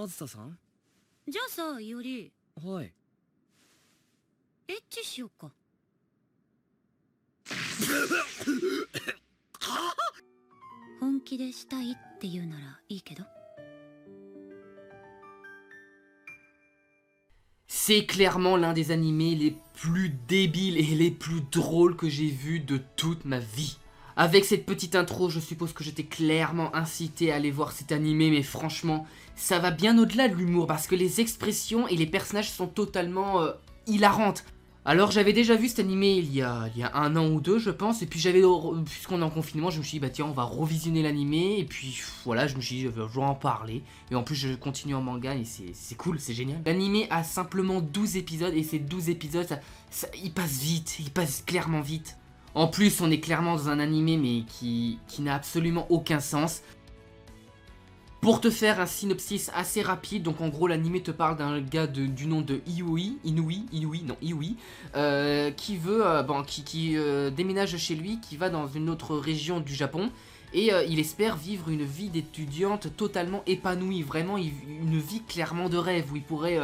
あずささん。じゃあさ、いおり、はい。エッチしよっか。本気でしたいって言うならいいけど。C'est clairement l'un des animés les plus débiles et les plus drôles que j'ai vus de toute ma vie. Avec cette petite intro, je suppose que j'étais clairement incité à aller voir cet animé, mais franchement, ça va bien au-delà de l'humour, parce que les expressions et les personnages sont totalement hilarantes. Alors j'avais déjà vu cet animé il y a 1 an ou 2 je pense, et puis puisqu'on est en confinement, je me suis dit bah tiens on va revisionner l'animé, et puis voilà je me suis dit je vais en parler, et en plus je continue en manga et c'est cool, c'est génial. L'animé a simplement 12 épisodes, et ces 12 épisodes, ils passent vite, ils passent clairement vite. En plus on est clairement dans un animé mais qui n'a absolument aucun sens. Pour te faire un synopsis assez rapide, donc en gros l'anime te parle d'un gars du nom de Inui, qui veut, déménage chez lui, qui va dans une autre région du Japon, et il espère vivre une vie d'étudiante totalement épanouie, vraiment une vie clairement de rêve, où il pourrait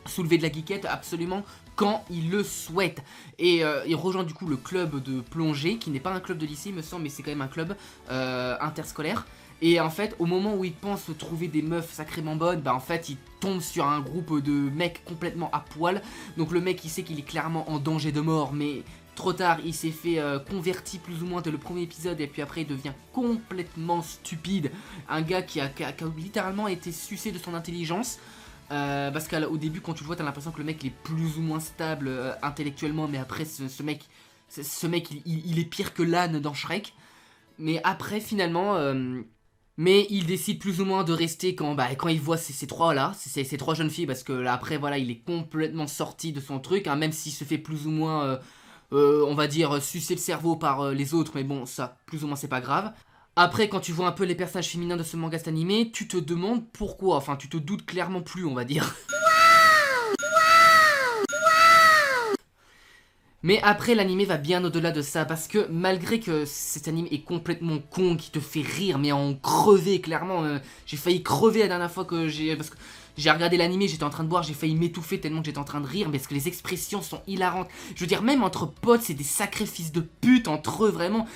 soulever de la geekette absolument quand il le souhaite. Et il rejoint du coup le club de plongée, qui n'est pas un club de lycée il me semble, mais c'est quand même un club interscolaire. Et en fait, au moment où il pense trouver des meufs sacrément bonnes, bah en fait, il tombe sur un groupe de mecs complètement à poil. Donc le mec, il sait qu'il est clairement en danger de mort, mais trop tard, il s'est fait converti plus ou moins dès le premier épisode, et puis après, il devient complètement stupide. Un gars qui a littéralement été sucé de son intelligence. Parce qu'au début, quand tu le vois, t'as l'impression que le mec il est plus ou moins stable intellectuellement, mais après, ce mec, il est pire que l'âne dans Shrek. Mais après, finalement... mais il décide plus ou moins de rester quand il voit ces trois jeunes filles, parce que là après voilà il est complètement sorti de son truc, hein, même s'il se fait plus ou moins on va dire sucer le cerveau par les autres, mais bon ça plus ou moins c'est pas grave. Après quand tu vois un peu les personnages féminins de ce manga cet animé, tu te demandes pourquoi, enfin tu te doutes clairement plus on va dire. Mais après l'anime va bien au-delà de ça, parce que malgré que cet anime est complètement con, qui te fait rire mais en crever clairement, j'ai failli crever la dernière fois parce que j'ai regardé l'anime, j'étais en train de boire, j'ai failli m'étouffer tellement que j'étais en train de rire, parce que les expressions sont hilarantes. Je veux dire même entre potes c'est des sacrés fils de pute entre eux vraiment.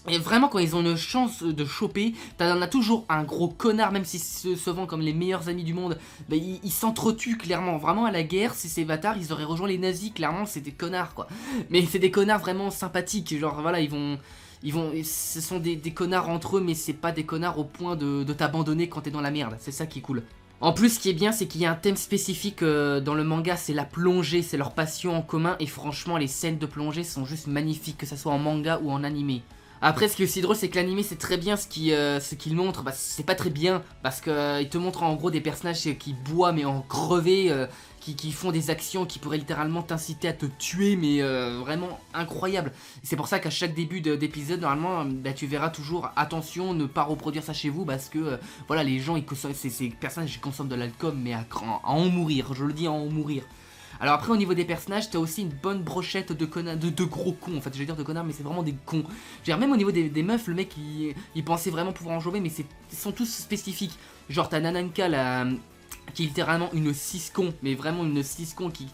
Et vraiment, quand ils ont une chance de choper, t'en as toujours un gros connard, même s'ils se vendent comme les meilleurs amis du monde, bah, ils s'entretuent clairement. Vraiment, à la guerre, si ces bâtards, ils auraient rejoint les nazis, clairement, c'est des connards, quoi. Mais c'est des connards vraiment sympathiques, genre, voilà, ce sont des connards entre eux, mais c'est pas des connards au point de t'abandonner quand t'es dans la merde, c'est ça qui est cool. En plus, ce qui est bien, c'est qu'il y a un thème spécifique dans le manga, c'est la plongée, c'est leur passion en commun, et franchement, les scènes de plongée sont juste magnifiques, que ça soit en manga ou en animé. Après, ce qui est aussi drôle, c'est que l'anime c'est très bien ce qu'il montre. Bah, c'est pas très bien parce que il te montre en gros des personnages qui boivent mais en crevé, qui font des actions qui pourraient littéralement t'inciter à te tuer, mais vraiment incroyable. C'est pour ça qu'à chaque début d'épisode, normalement, bah, tu verras toujours attention, ne pas reproduire ça chez vous, parce que voilà, les gens, ces personnages ils consomment de l'alcool, mais à en mourir. Je le dis, à en mourir. Alors après au niveau des personnages, t'as aussi une bonne brochette de gros cons en fait, je vais dire de connards mais c'est vraiment des cons. Je veux dire même au niveau des meufs, le mec il pensait vraiment pouvoir en jouer, mais ils sont tous spécifiques. Genre t'as Nananka qui est littéralement une ciscon, mais vraiment une ciscon qui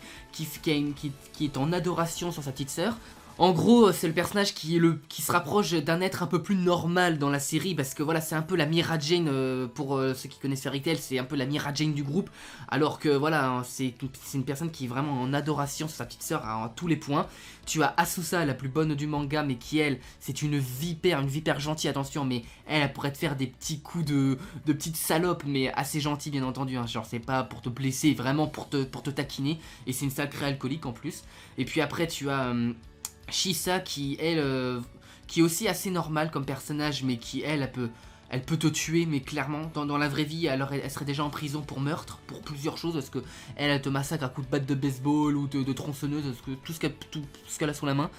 est en adoration sur sa petite sœur. En gros, c'est le personnage qui se rapproche d'un être un peu plus normal dans la série, parce que voilà, c'est un peu la Mira Jane, pour ceux qui connaissent Fairy Tail, c'est un peu la Mira Jane du groupe, alors que voilà, hein, c'est une personne qui est vraiment en adoration sur sa petite sœur à tous les points. Tu as Asusa, la plus bonne du manga, mais qui elle, c'est une vipère gentille, attention, mais elle pourrait te faire des petits coups de petite salope, mais assez gentille bien entendu, hein, genre c'est pas pour te blesser, vraiment pour te taquiner, et c'est une sacrée alcoolique en plus. Et puis après tu as... Shisa qui elle qui est aussi assez normale comme personnage, mais qui elle peut te tuer, mais clairement dans la vraie vie alors elle serait déjà en prison pour meurtre, pour plusieurs choses, parce que elle te massacre à coups de batte de baseball ou de tronçonneuse, parce que tout ce qu'elle a sous la main.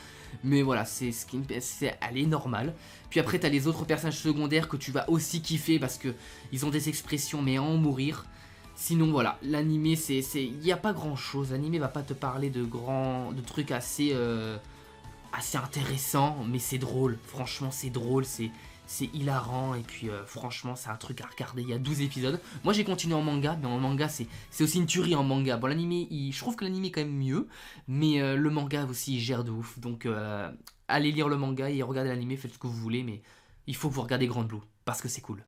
Mais voilà, elle est normale. Puis après t'as les autres personnages secondaires que tu vas aussi kiffer, parce que ils ont des expressions mais à en mourir. Sinon voilà, l'animé il n'y a pas grand chose, l'animé va pas te parler de trucs assez intéressant, mais c'est drôle, franchement c'est drôle, c'est c'est hilarant et puis franchement c'est un truc à regarder. Il y a 12 épisodes. Moi j'ai continué en manga, mais en manga c'est aussi une tuerie en manga. Bon l'anime, je trouve que l'anime est quand même mieux, mais le manga aussi il gère de ouf. Donc allez lire le manga et regardez l'anime, faites ce que vous voulez, mais il faut que vous regardiez Grand Blue parce que c'est cool.